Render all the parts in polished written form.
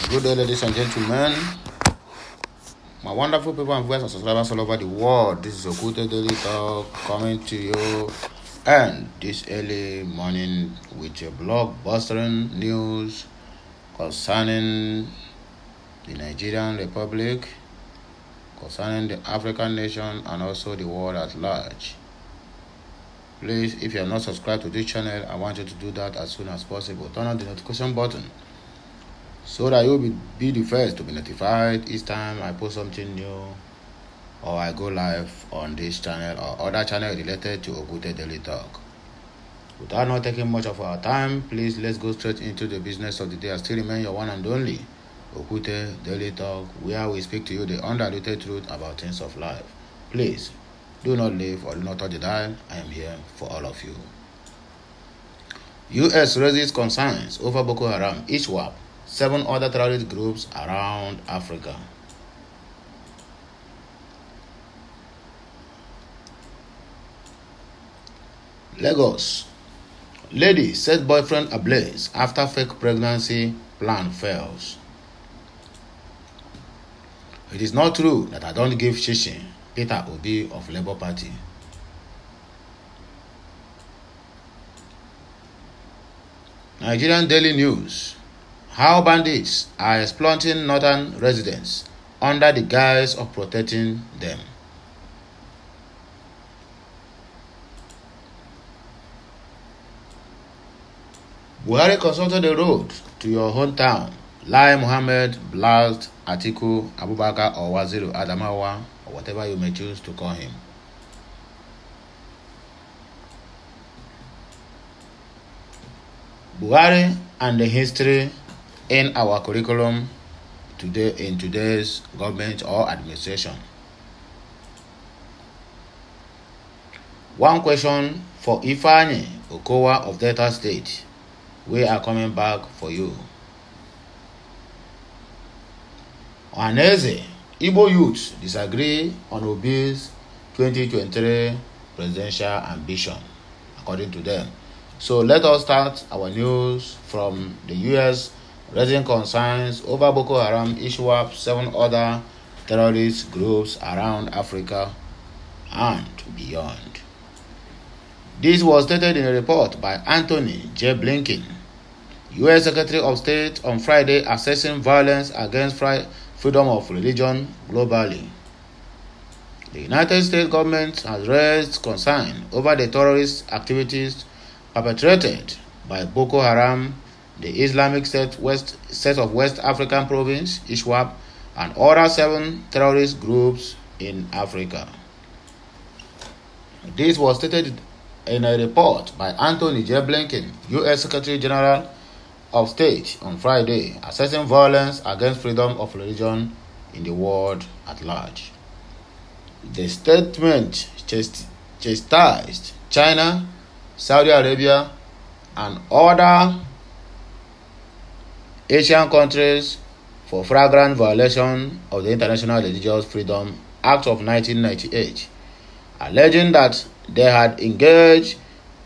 Good day, ladies and gentlemen. My wonderful people and viewers and subscribers all over the world. This is Wotos Daily Talk coming to you and this early morning with a blockbustering news concerning the Nigerian Republic, concerning the African nation, and also the world at large. Please, if you are not subscribed to this channel, I want you to do that as soon as possible. Turn on the notification button so that you will be the first to be notified each time I post something new or I go live on this channel or other channel related to Wotos Daily Talk. Without not taking much of our time, please let's go straight into the business of the day. I still remain your one and only Wotos Daily Talk, where we speak to you the undiluted truth about things of life. Please do not leave or do not touch the dial. I am here for all of you. U.S. raises concerns over Boko Haram, ISWAP, 7 other terrorist groups around Africa. Lagos. Lady sets boyfriend ablaze after fake pregnancy plan fails. It is not true that I don't give shishi. Peter Obi of Labour Party. Nigerian Daily News. How bandits are exploiting northern residents under the guise of protecting them. Buhari consulted the road to your hometown. Lai Mohammed blast Atiku Abubakar or Waziru Adamawa, or whatever you may choose to call him. Buhari and the history in our curriculum today in today's government or administration. One question for Ifeanyi Okowa of Delta State. We are coming back for you. Ohaneze, Igbo youths disagree on Obi's 2023 presidential ambition, according to them. So let us start our news from the U.S. raising concerns over Boko Haram, ISWAP, 7 other terrorist groups around Africa and beyond. This was stated in a report by Tony Blinken, U.S. Secretary of State, on Friday, assessing violence against freedom of religion globally. The United States government has raised concern over the terrorist activities perpetrated by Boko Haram, the Islamic State of West African Province, ISWAP, and other 7 terrorist groups in Africa. This was stated in a report by Tony Blinken, U.S. Secretary General of State, on Friday, assessing violence against freedom of religion in the world at large. The statement chastised China, Saudi Arabia, and other Asian countries for flagrant violation of the International Religious Freedom Act of 1998, alleging that they had engaged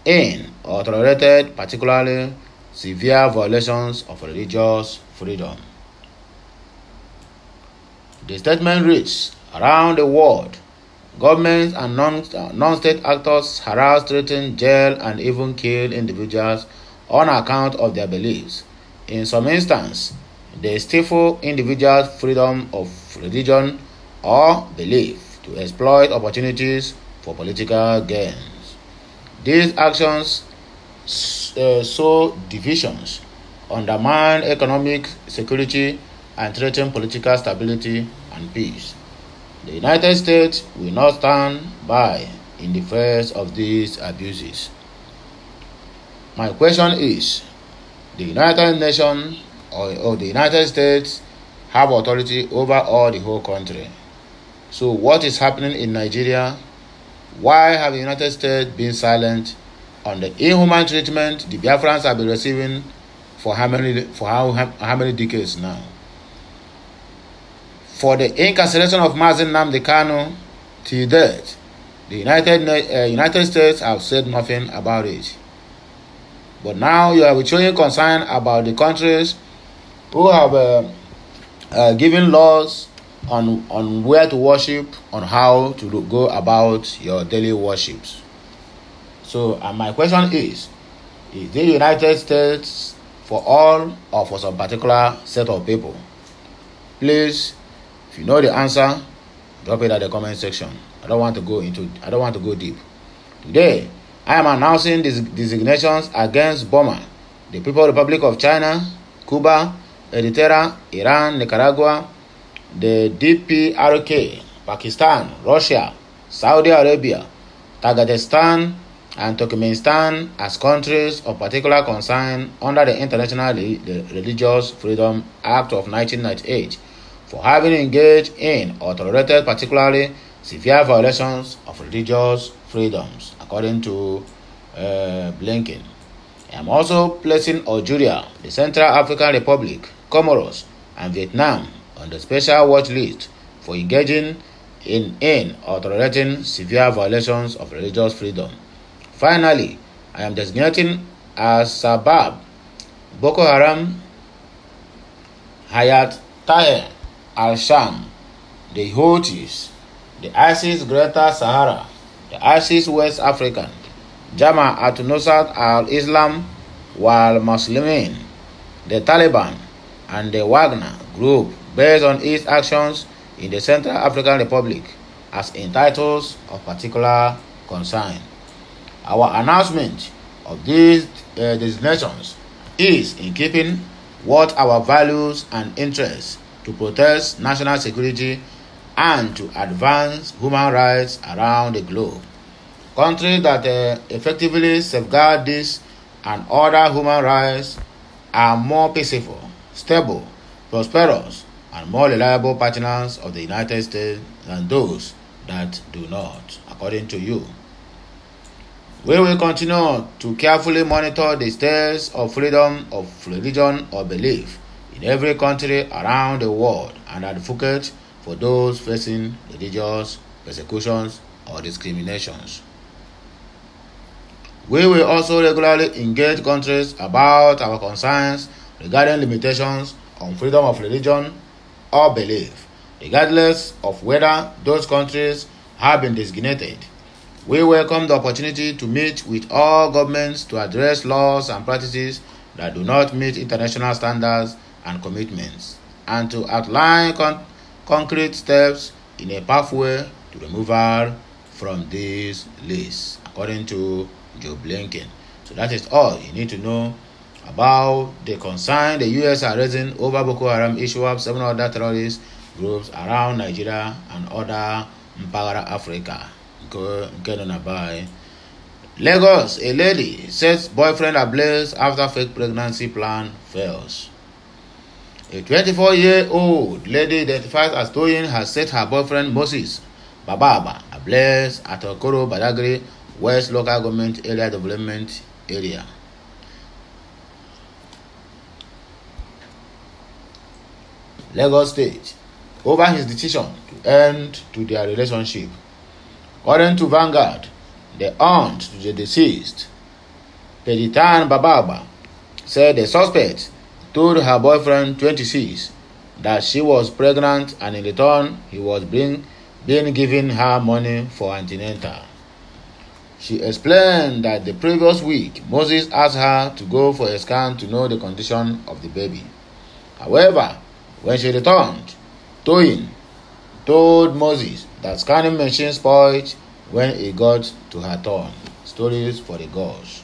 in or tolerated particularly severe violations of religious freedom. The statement reads, around the world, governments and non-state actors harass, threaten, jail, and even kill individuals on account of their beliefs. In some instances, they stifle individuals' freedom of religion or belief to exploit opportunities for political gains. These actions sow divisions, undermine economic security, and threaten political stability and peace. The United States will not stand by in the face of these abuses. My question is, the United Nations or the United States have authority over all the whole country. So what is happening in Nigeria? Why have the United States been silent on the inhuman treatment the Biafrans have been receiving for how many decades now? For the incarceration of Mazi Nnamdi Kanu till date, the United States have said nothing about it. But now you are showing concern about the countries who have giving laws on where to worship, on how to go about your daily worships. So my question is the United States for all or for some particular set of people? Please, if you know the answer, drop it at the comment section. I don't want to go deep. Today, I am announcing these designations against Burma, the People's Republic of China, Cuba, Eritrea, Iran, Nicaragua, the DPRK, Pakistan, Russia, Saudi Arabia, Tajikistan, and Turkmenistan as countries of particular concern under the International Religious Freedom Act of 1998 for having engaged in or tolerated particularly severe violations of religious freedoms, according to Blinken. I am also placing Algeria, the Central African Republic, Comoros, and Vietnam on the special watch list for engaging in or tolerating severe violations of religious freedom. Finally, I am designating as Sabab, Boko Haram, Hayat Tahrir al-Sham, the Houthis, the ISIS Greater Sahara, the ISIS West African, Jama'at Nusrat al-Islam wal Muslimin, the Taliban, and the Wagner Group based on its actions in the Central African Republic as entitled of particular concern. Our announcement of these designations is in keeping with our values and interests to protect national security and to advance human rights around the globe. Countries that effectively safeguard this and other human rights are more peaceful, stable, prosperous, and more reliable partners of the United States than those that do not, according to you. We will continue to carefully monitor the states of freedom of religion or belief in every country around the world and advocate for those facing religious persecutions or discriminations. We will also regularly engage countries about our concerns regarding limitations on freedom of religion or belief, regardless of whether those countries have been designated. We welcome the opportunity to meet with all governments to address laws and practices that do not meet international standards and commitments, and to outline concrete steps in a pathway to removal from this list, according to Joe Blinken. So that is all you need to know about the concern the U.S. are raising over Boko Haram, ISWAP, 7 other terrorist groups around Nigeria and other Mpaghara Africa. Lagos, a lady sets boyfriend ablaze after fake pregnancy plan fails. A 24-year-old lady identified as Toyin has set her boyfriend Moses Bababa ablaze at Okoro Badagry West Local Government Area Development Area. Lagos State over his decision to end to their relationship. According to Vanguard, the aunt to the deceased, Peditan Bababa, said the suspect told her boyfriend, 26, that she was pregnant and in return he was being given her money for antenatal. She explained that the previous week Moses asked her to go for a scan to know the condition of the baby. However, when she returned, Toyin told Moses that scanning machine spoiled when it got to her turn. Stories for the gods.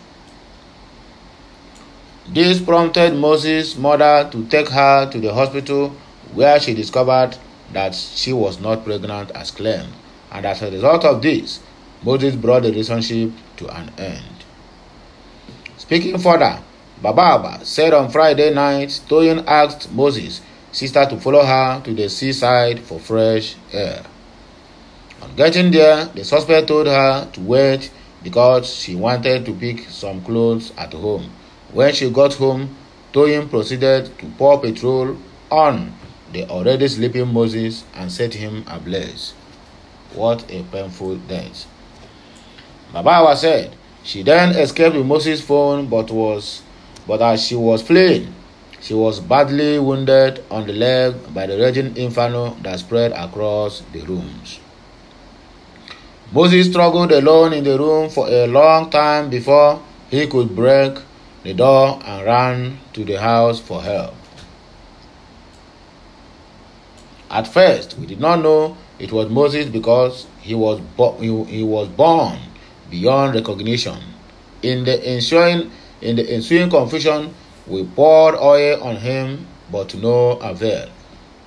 This prompted Moses' mother to take her to the hospital where she discovered that she was not pregnant as claimed, and as a result of this, Moses brought the relationship to an end. Speaking further, Bababa said on Friday night, Toyin asked Moses' sister to follow her to the seaside for fresh air. On getting there, the suspect told her to wait because she wanted to pick some clothes at home. When she got home, Toyin proceeded to pour petrol on the already sleeping Moses and set him ablaze. What a painful death. Babawa said she then escaped with Moses' phone, but as she was fleeing, She was badly wounded on the leg by the raging inferno that spread across the rooms. Moses struggled alone in the room for a long time before he could break the door and ran to the house for help. At first, we did not know it was Moses because he was born beyond recognition. In the ensuing confusion, we poured oil on him, but to no avail.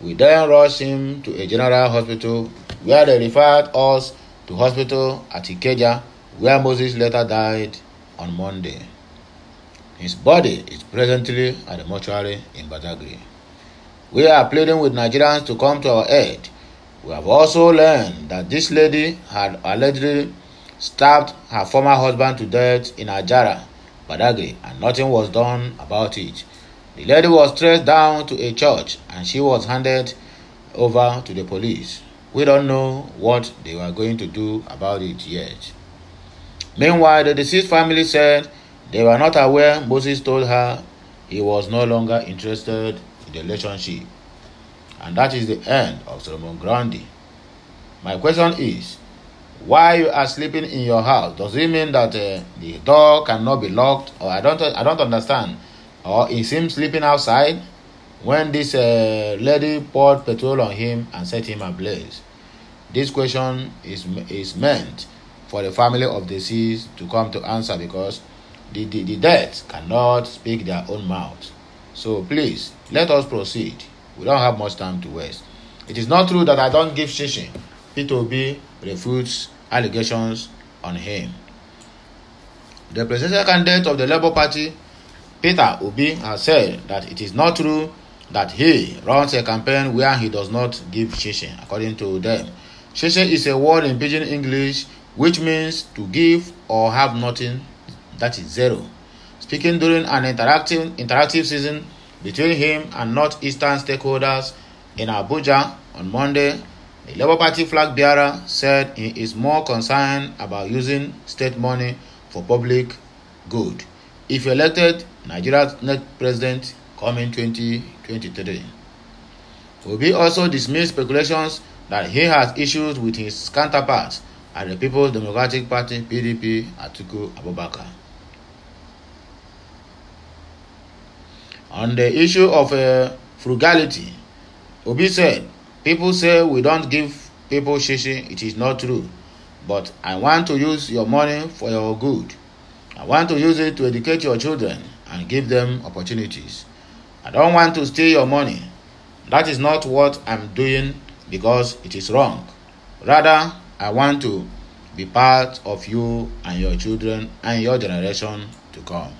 We then rushed him to a general hospital where they referred us to hospital at Ikeja, where Moses later died on Monday. His body is presently at the mortuary in Badagry. We are pleading with Nigerians to come to our aid. We have also learned that this lady had allegedly stabbed her former husband to death in Ajara, Badagry, and nothing was done about it. The lady was traced down to a church and she was handed over to the police. We don't know what they were going to do about it yet. Meanwhile, the deceased family said they were not aware Moses told her he was no longer interested in the relationship. And that is the end of Solomon Grundy. My question is, while you are sleeping in your house, does it mean that the door cannot be locked? Or I don't understand. Or is him sleeping outside when this lady poured petrol on him and set him ablaze? This question is meant for the family of the deceased to come to answer, because the dead cannot speak their own mouth. So please, let us proceed. We don't have much time to waste. It is not true that I don't give shishi. P2B refutes allegations on him. The presidential candidate of the Labour Party, Peter Obi, has said that it is not true that he runs a campaign where he does not give shishi, according to them. Shishi is a word in Pidgin English which means to give or have nothing, that is zero. Speaking during an interactive season between him and northeastern stakeholders in Abuja on Monday, the Labour Party flag bearer said he is more concerned about using state money for public good if elected Nigeria's next president coming 2023. Obi also dismissed speculations that he has issues with his counterpart at the People's Democratic Party (PDP), Atiku Abubakar. On the issue of frugality, Obi said, "People say we don't give people shishi. It is not true. But I want to use your money for your good. I want to use it to educate your children and give them opportunities. I don't want to steal your money. That is not what I'm doing because it is wrong. Rather, I want to be part of you and your children and your generation to come.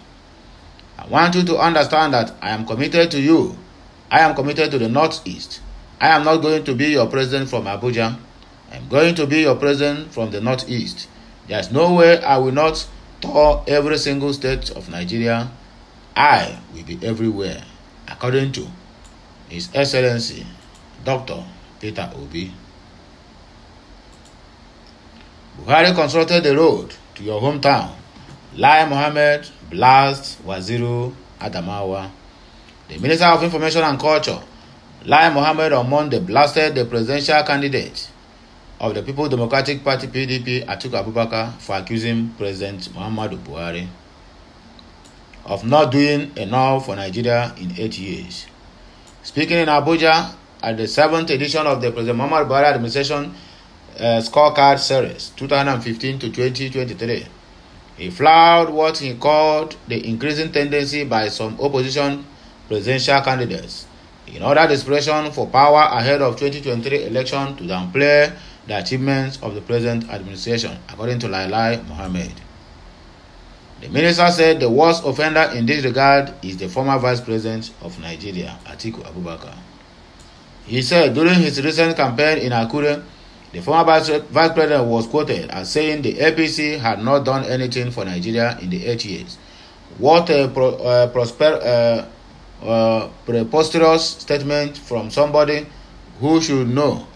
I want you to understand that I am committed to you. I am committed to the Northeast. I am not going to be your president from Abuja. I am going to be your president from the Northeast. There is no way I will not tour every single state of Nigeria. I will be everywhere, according to His Excellency Dr. Peter Obi." Buhari constructed the road to your hometown. Lai Mohammed blasts Waziru Adamawa. The Minister of Information and Culture, Lai Mohammed, on Monday blasted the presidential candidate of the People's Democratic Party (PDP), Atiku Abubakar, for accusing President Muhammadu Buhari of not doing enough for Nigeria in 8 years. Speaking in Abuja at the 7th edition of the President Muhammadu Buhari administration scorecard series 2015 to 2023, he flagged what he called the increasing tendency by some opposition presidential candidates in order desperation for power ahead of 2023 election to downplay the achievements of the present administration, according to Lai Mohammed. The minister said the worst offender in this regard is the former vice president of Nigeria, Atiku Abubakar. He said during his recent campaign in Akure, the former vice president was quoted as saying the APC had not done anything for Nigeria in the 8 years. What a preposterous statement from somebody who should know.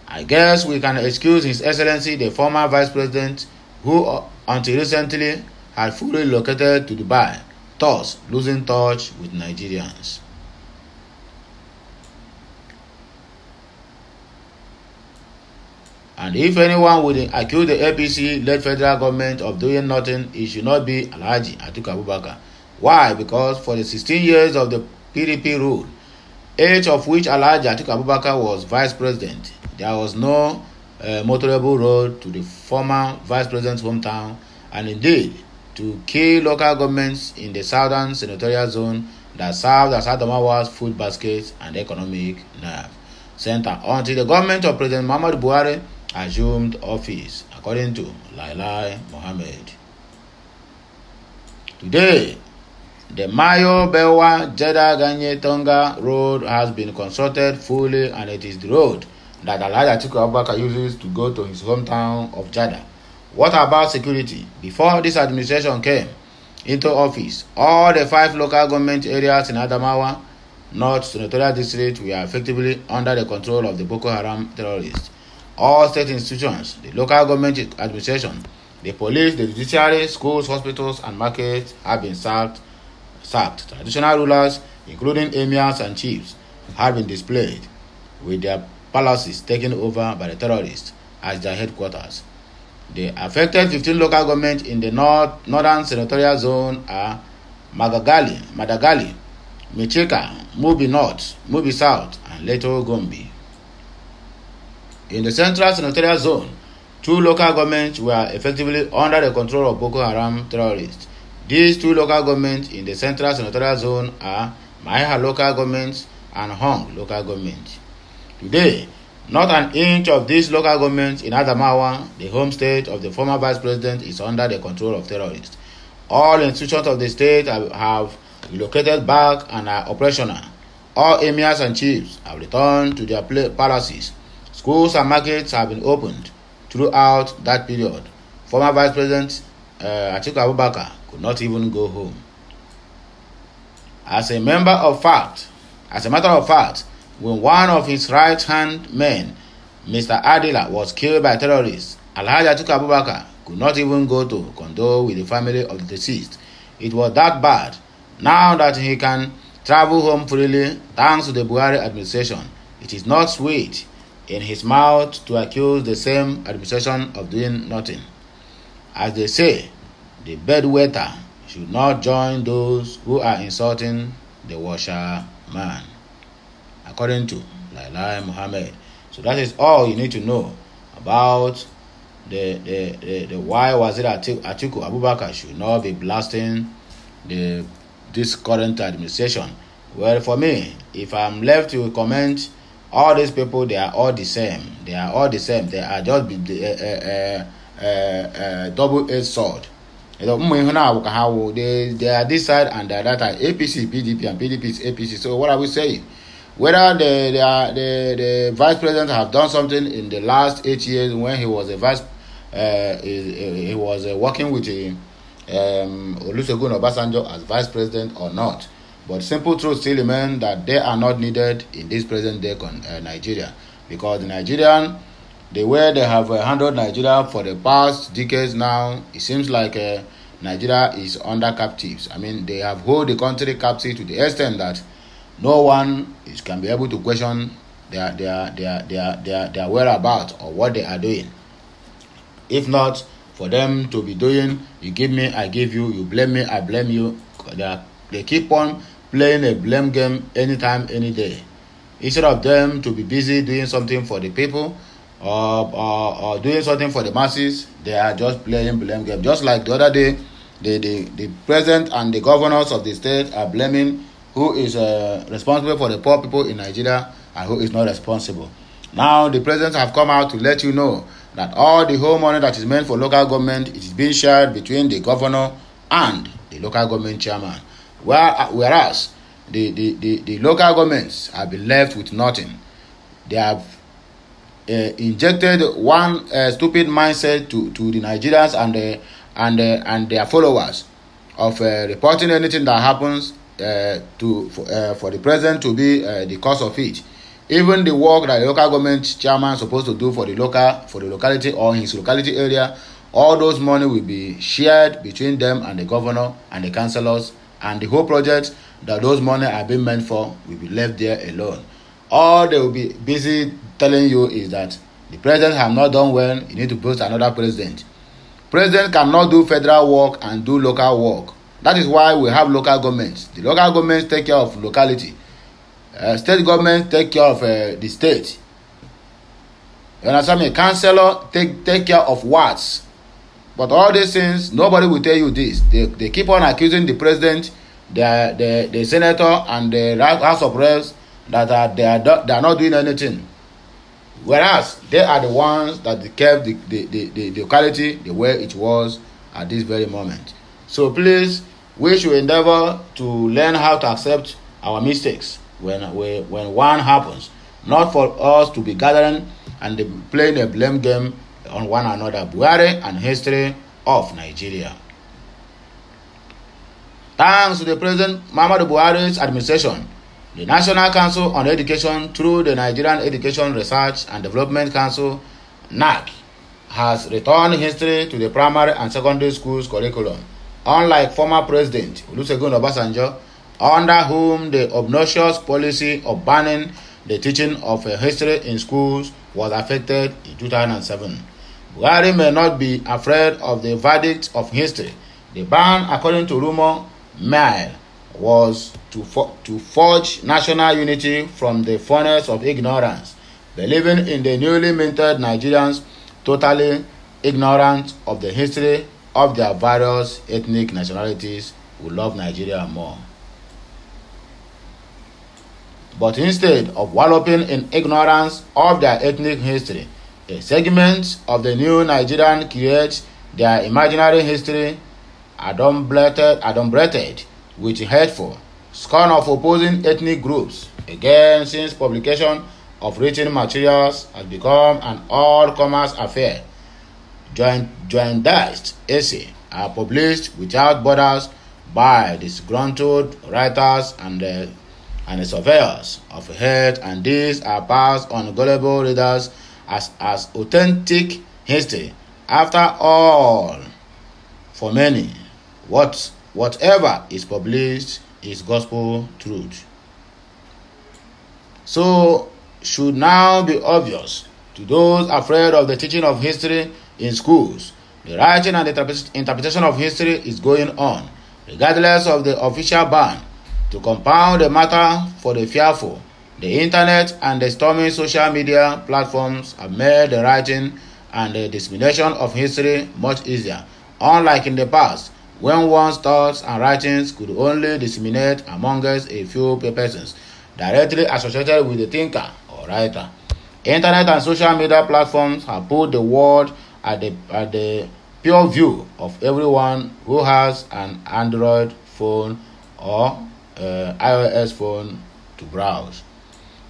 I guess we can excuse His Excellency the former vice president, who until recently had fully relocated to Dubai thus losing touch with Nigerians. And if anyone would accuse the APC-led federal government of doing nothing, it should not be Alhaji Atiku Abubakar. Why? Because for the 16 years of the PDP rule, 8 of which Alhaji Atiku Abubakar was vice president, there was no motorable road to the former vice president's hometown, and indeed to key local governments in the southern senatorial zone that served as Adamawa's food basket and economic nerve center until the government of President Muhammadu Buhari assumed office, according to Lai Mohammed. Today, the Mayo Bewa Jeddah Ganye Tonga road has been constructed fully, and it is the road that Alhaji Atiku Abubakar uses to go to his hometown of Jeddah. What about security? Before this administration came into office, all the 5 local government areas in Adamawa North Senatorial District were effectively under the control of the Boko Haram terrorists. All state institutions, the local government administration, the police, the judiciary, schools, hospitals, and markets have been sacked. Traditional rulers, including emirs and chiefs, have been displayed with their palaces taken over by the terrorists as their headquarters. The affected 15 local governments in the northern senatorial zone are Madagali, Michika, Mubi North, Mubi South, and Leto Gombe. In the central senatorial zone, 2 local governments were effectively under the control of Boko Haram terrorists. These 2 local governments in the central senatorial zone are Maiha local government and Hong local government. Today, not an inch of these local governments in Adamawa, the home state of the former vice president, is under the control of terrorists. All institutions of the state have relocated back and are operational. All emirs and chiefs have returned to their palaces. Schools and markets have been opened throughout that period. Former Vice President Atiku Abubakar could not even go home. As a matter of fact, when one of his right-hand men, Mr. Adila, was killed by terrorists, Alhaji Atiku Abubakar could not even go to condole with the family of the deceased. It was that bad. Now that he can travel home freely thanks to the Buhari administration, it is not sweet in his mouth to accuse the same administration of doing nothing. As they say, the bedwetter should not join those who are insulting the washerman, according to Lai Mohammed. So that is all you need to know about the why was it Atiku Abubakar should not be blasting this current administration. Well, for me, if I'm left to comment, all these people, they are all the same. They are just double-edged sword. They are this side and they are that side. APC, PDP, and PDP is APC. So what are we saying? Whether the vice president have done something in the last 8 years when he was a he was working with Olusegun Obasanjo as vice president or not. But simple truth still remains that they are not needed in this present day Nigeria, because the Nigerian, the way they have handled Nigeria for the past decades now, it seems like Nigeria is under captives. I mean, they have held the country captive to the extent that no one can be able to question their whereabouts or what they are doing. If not for them to be doing, you give me, I give you, you blame me, I blame you, they keep on playing a blame game anytime, any day. Instead of them to be busy doing something for the people or doing something for the masses, they are just playing blame game. Just like the other day, the president and the governors of the state are blaming who is responsible for the poor people in Nigeria and who is not responsible. Now the presidents have come out to let you know that all the whole money that is meant for local government, it is being shared between the governor and the local government chairman. Whereas the local governments have been left with nothing. They have injected one stupid mindset to the Nigerians and their followers of reporting anything that happens for the president to be the cause of it. Even the work that the local government chairman is supposed to do for the locality or his locality area, all those money will be shared between them and the governor and the councillors and the whole project that those money are being meant for will be left there alone. All they will be busy telling you is that the president have not done well, you need to post another president. President cannot do federal work and do local work. That is why we have local governments. The local governments take care of locality. State governments take care of the state. You understand me? Councillor take care of wards. But all these things, nobody will tell you this. They keep on accusing the president, the senator, and the House of Reps that they are not doing anything. Whereas they are the ones that kept the locality the way it was at this very moment. So please, we should endeavor to learn how to accept our mistakes when one happens. Not for us to be gathering and playing a blame game on one another. Buhari and history of Nigeria. Thanks to the President Muhammadu Buhari's administration, the National Council on Education through the Nigerian Education Research and Development Council (NAC) has returned history to the primary and secondary schools curriculum, unlike former President Olusegun Obasanjo, under whom the obnoxious policy of banning the teaching of history in schools was affected in 2007. Buhari may not be afraid of the verdict of history. The ban, according to rumor mill, was to forge national unity from the furnace of ignorance, believing in the newly minted Nigerians totally ignorant of the history of their various ethnic nationalities who love Nigeria more. But instead of wallowing in ignorance of their ethnic history, a segment of the new Nigerian creates their imaginary history adumbrated with hateful scorn of opposing ethnic groups. Again, since publication of written materials has become an all-comers affair, joindized essays are published without borders by disgruntled writers and the surveyors of hate, and these are passed on gullible readers as authentic history. After all, for many, whatever is published is gospel truth. So, should now be obvious to those afraid of the teaching of history in schools. The writing and interpretation of history is going on, regardless of the official ban. To compound the matter for the fearful, the internet and the storming social media platforms have made the writing and the dissemination of history much easier, unlike in the past, when one's thoughts and writings could only disseminate amongst a few persons directly associated with the thinker or writer. Internet and social media platforms have put the world at the pure view of everyone who has an Android phone or iOS phone to browse.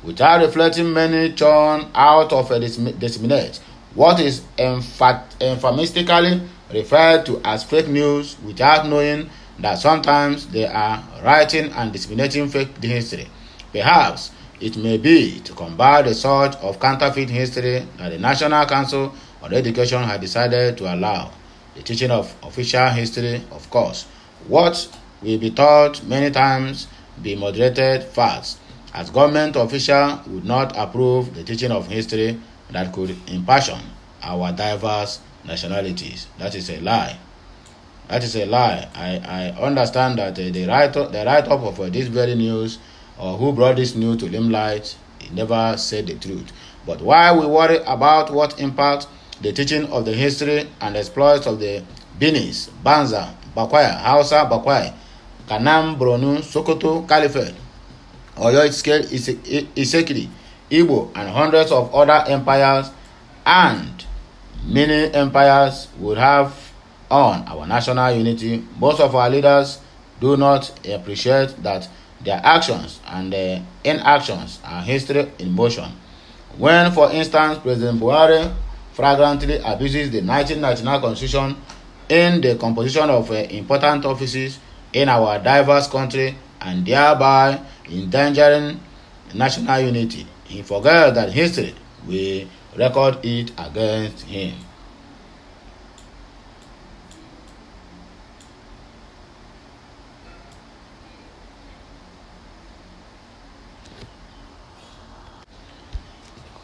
Without reflecting, many churn out of a disseminate what is euphemistically referred to as fake news, without knowing that sometimes they are writing and disseminating fake history. Perhaps it may be to combat the surge of counterfeit history that the National Council on Education has decided to allow the teaching of official history. Of course, what will be taught many times be moderated facts, as government officials would not approve the teaching of history that could impassion our diverse nationalities. That is a lie. That is a lie. I understand that the write-up of this very news, or who brought this news to limelight, he never said the truth. But why we worry about what impact the teaching of the history and exploits of the Benis, Banza, Bakwai, Hausa, Bakwai, Kanam, Bronu, Sokoto, Caliphate, Oyo Isekiri, Igbo, and hundreds of other empires and many empires would have on our national unity. Most of our leaders do not appreciate that their actions and their inactions are history in motion. When, for instance, President Buhari flagrantly abuses the 1999 Constitution in the composition of important offices in our diverse country and thereby endangering national unity, he forgets that history will record it against him.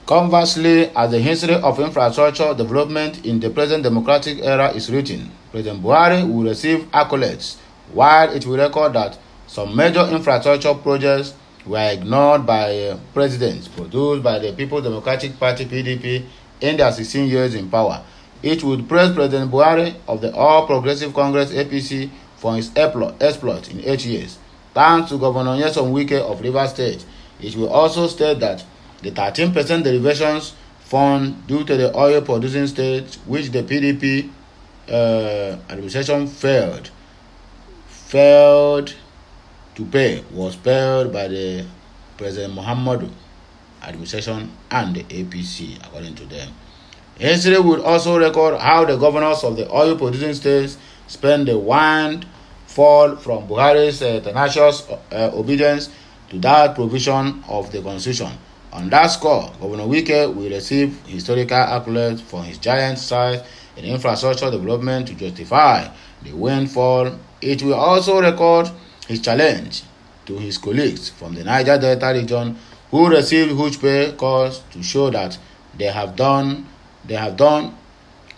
Conversely, as the history of infrastructure development in the present democratic era is written, President Buhari will receive accolades, while it will record that some major infrastructure projects were ignored by presidents produced by the People's Democratic Party (PDP) in their 16 years in power. It would praise President Buhari of the All Progressive Congress (APC) for his exploit in 8 years. Thanks to Governor Nyesom Wike of Rivers State, it will also state that the 13% derivations fund due to the oil-producing states, which the PDP administration failed to pay, was paid by the President Muhammadu administration and the APC, according to them. History would also record how the governors of the oil-producing states spent the windfall from Buhari's tenacious obedience to that provision of the Constitution. On that score, Governor Wike will receive historical accolades for his giant size in infrastructure development to justify the windfall. It will also record his challenge to his colleagues from the Niger Delta region who received huge pay cuts to show that they have done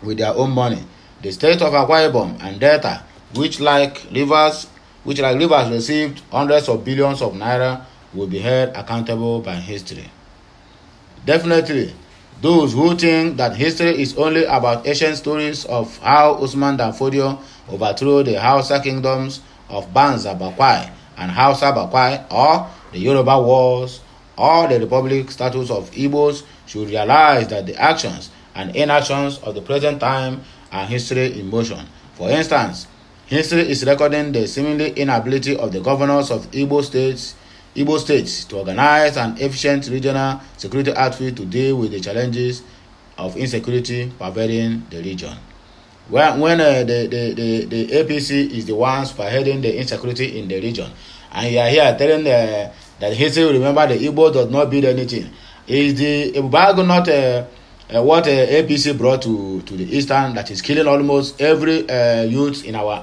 with their own money. The state of Akwa Ibom and Delta, which like rivers received hundreds of billions of naira, will be held accountable by history. Definitely, those who think that history is only about ancient stories of how Usman Dan Fodio overthrew the Hausa kingdoms of Banza Bakwai and Hausa Bakwai, or the Yoruba Wars, or the Republic status of Igbos, should realize that the actions and inactions of the present time are history in motion. For instance, history is recording the seemingly inability of the governors of Igbo states to organize an efficient regional security outfit to deal with the challenges of insecurity pervading the region. When the APC is the ones spearheading the insecurity in the region, and you are here telling that history will remember the Igbo does not build anything, is the embargo not what APC brought to the eastern that is killing almost every youth in our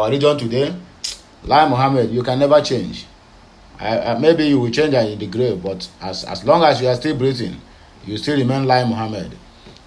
region today? Lai Mohammed, you can never change. Maybe you will change in the grave, but as long as you are still breathing, you still remain Lai Mohammed.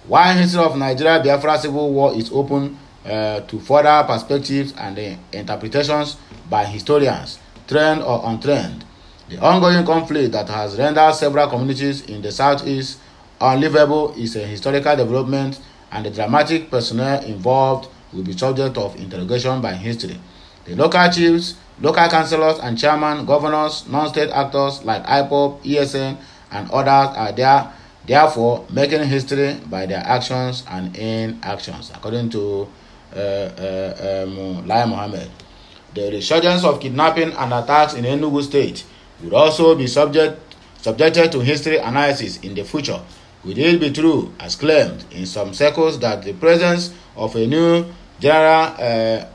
While history of Nigeria Biafra Civil War is open to further perspectives and interpretations by historians, trained or untrained, the ongoing conflict that has rendered several communities in the southeast unlivable is a historical development, and the dramatic personnel involved will be subject of interrogation by history. The local chiefs, local councillors and chairmen, governors, non-state actors like IPOB, ESN, and others are therefore making history by their actions and inactions, according to Lai Mohammed. The resurgence of kidnapping and attacks in Enugu State would also be subjected to history analysis in the future. Would it be true, as claimed in some circles, that the presence of a new general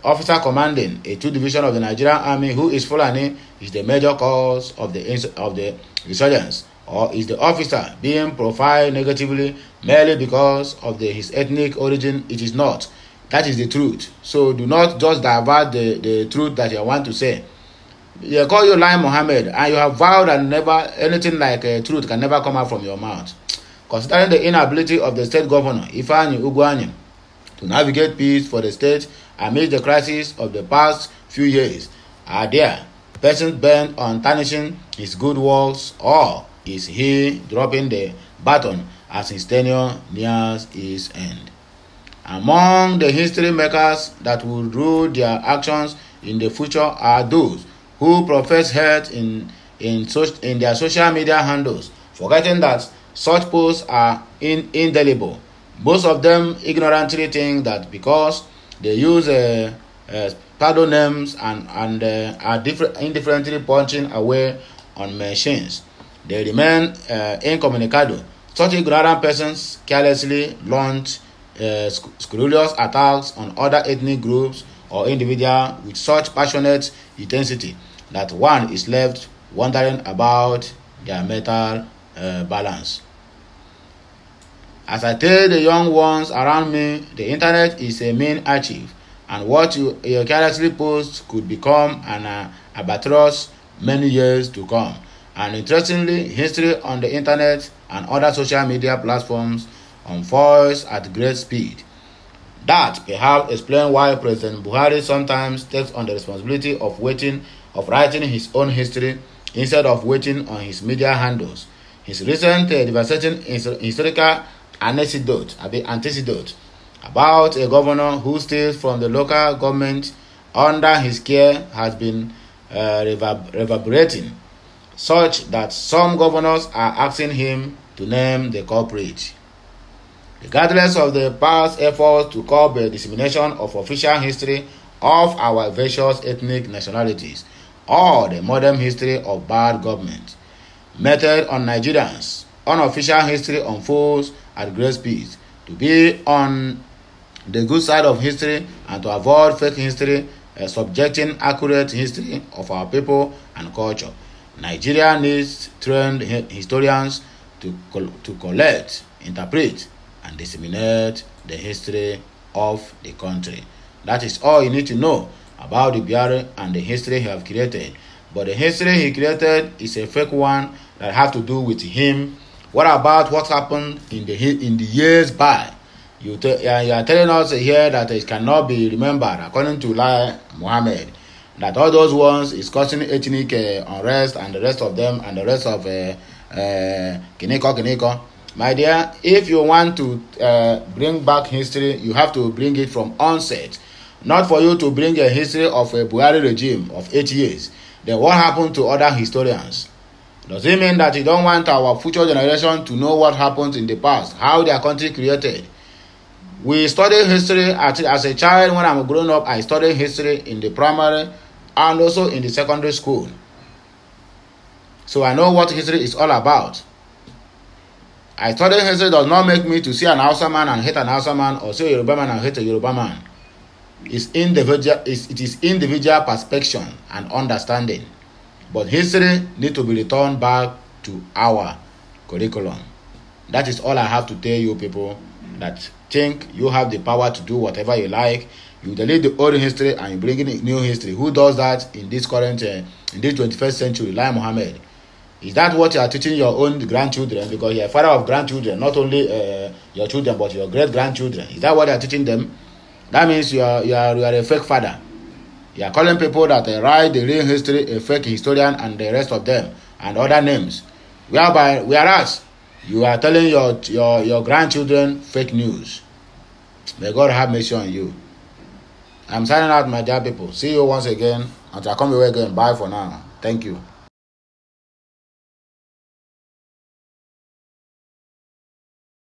officer commanding a 2 division of the Nigerian Army who is Fulani is the major cause of the resurgence? Or is the officer being profiled negatively merely because of his ethnic origin? It is not. That is the truth. So do not just divert the truth that you want to say. They call you Lai Mohammed, and you have vowed that never anything like truth can never come out from your mouth. Considering the inability of the state governor, Ifeanyi Ugwuanyi, to navigate peace for the state amidst the crisis of the past few years, are there persons bent on tarnishing his good works, or is he dropping the baton as his tenure nears its end? Among the history makers that will rule their actions in the future are those who profess hate in their social media handles, forgetting that such posts are indelible. Most of them ignorantly think that because they use pseudo names and are indifferently punching away on machines, they remain incommunicado. Such ignorant persons carelessly launch scurrilous attacks on other ethnic groups or individuals with such passionate intensity that one is left wondering about their mental balance. As I tell the young ones around me, the internet is a mean archive, and what you carelessly post could become an albatross many years to come. And interestingly, history on the internet and other social media platforms unfolds at great speed. That perhaps explains why President Buhari sometimes takes on the responsibility of writing his own history instead of waiting on his media handles. His recent devastating historical antecedent about a governor who steals from the local government under his care has been reverberating, such that some governors are asking him to name the culprit. Regardless of the past efforts to curb the dissemination of official history of our various ethnic nationalities, or the modern history of bad government, method on Nigerians, unofficial history unfolds at great speed. To be on the good side of history and to avoid fake history, subjecting accurate history of our people and culture, Nigeria needs trained historians to collect, interpret, and disseminate the history of the country. That is all you need to know about the Buhari and the history he have created. But the history he created is a fake one that have to do with him. What about what happened in the years by? You are telling us here that it cannot be remembered, according to Lai Mohammed, that all those ones is causing ethnic unrest and the rest of them and the rest of Kiniko. My dear, if you want to bring back history, you have to bring it from onset. Not for you to bring a history of a Buhari regime of 8 years. Then what happened to other historians? Does it mean that you don't want our future generation to know what happened in the past, how their country created? We studied history as a child. When I'm growing up, I studied history in the primary and also in the secondary school. So I know what history is all about. I study history does not make me to see an Hausa man and hate an Hausa man, or see a Yoruba man and hate a Yoruba man. It is individual perception and understanding. But history needs to be returned back to our curriculum. That is all I have to tell you people that think you have the power to do whatever you like. You delete the old history and you bring in new history. Who does that in this current, in this 21st century? Lai Mohammed. Is that what you are teaching your own grandchildren? Because you are father of grandchildren, not only your children, but your great-grandchildren. Is that what you are teaching them? That means you are a fake father. You are calling people that write the real history a fake historian and the rest of them and other names. Whereas you are telling your grandchildren fake news. May God have mercy on you. I'm signing out, my dear people. See you once again. Until I come away again. Bye for now. Thank you.